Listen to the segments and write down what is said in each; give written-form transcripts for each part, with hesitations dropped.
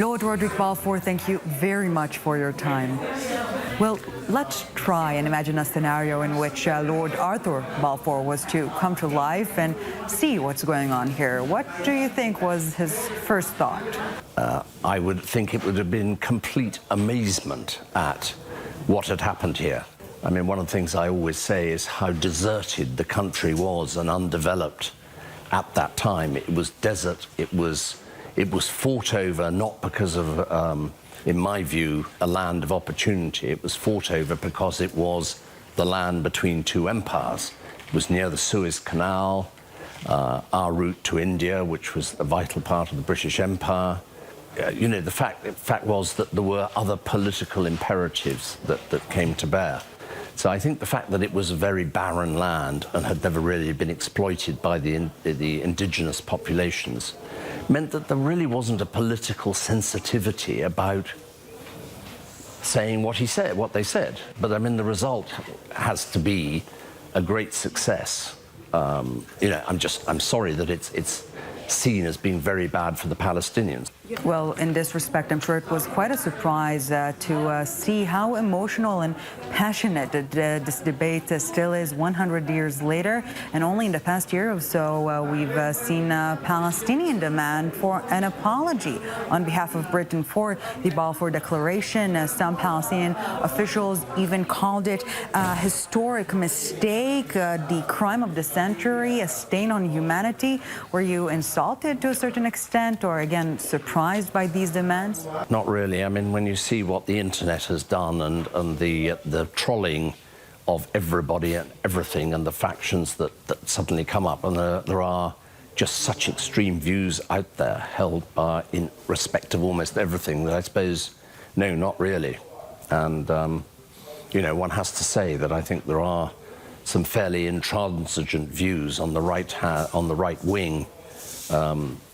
Lord Roderick Balfour, thank you very much for your time. Well, let's try and imagine a scenario in which Lord Arthur Balfour was to come to life and see what's going on here. What do you think was his first thought? I would think it would have been complete amazement at what had happened here. I mean, one of the things I always say is how deserted the country was and undeveloped at that time. It was desert, it was fought over not because of, in my view, a land of opportunity. It was fought over because it was the land between two empires. It was near the Suez Canal, our route to India, which was a vital part of the British Empire. You know, the fact was that there were other political imperatives that came to bear. So I think the fact that it was a very barren land and had never really been exploited by the indigenous populations meant that there really wasn't a political sensitivity about saying what they said. But I mean, the result has to be a great success. You know, I'm sorry that it's seen as being very bad for the Palestinians. Well, in this respect, I'm sure it was quite a surprise to see how emotional and passionate this debate still is 100 years later. And only in the past year or so, we've seen a Palestinian demand for an apology on behalf of Britain for the Balfour Declaration. Some Palestinian officials even called it a historic mistake, the crime of the century, a stain on humanity. Were you insulted to a certain extent, or again, surprised by these demands? Not really. I mean, when you see what the internet has done and the trolling of everybody and everything and the factions that suddenly come up, and there are just such extreme views out there held in respect of almost everything, that I suppose, no, not really. And, you know, one has to say that I think there are some fairly intransigent views on the right wing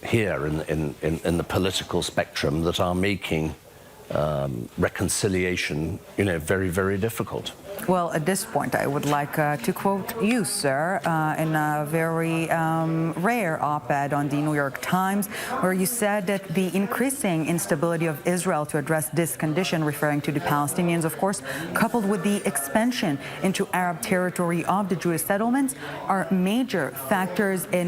here in the political spectrum that are making reconciliation, you know, very, very difficult. Well, at this point, I would like to quote you, sir, in a very rare op-ed on the New York Times, where you said that the increasing instability of Israel to address this condition, referring to the Palestinians, of course, coupled with the expansion into Arab territory of the Jewish settlements, are major factors in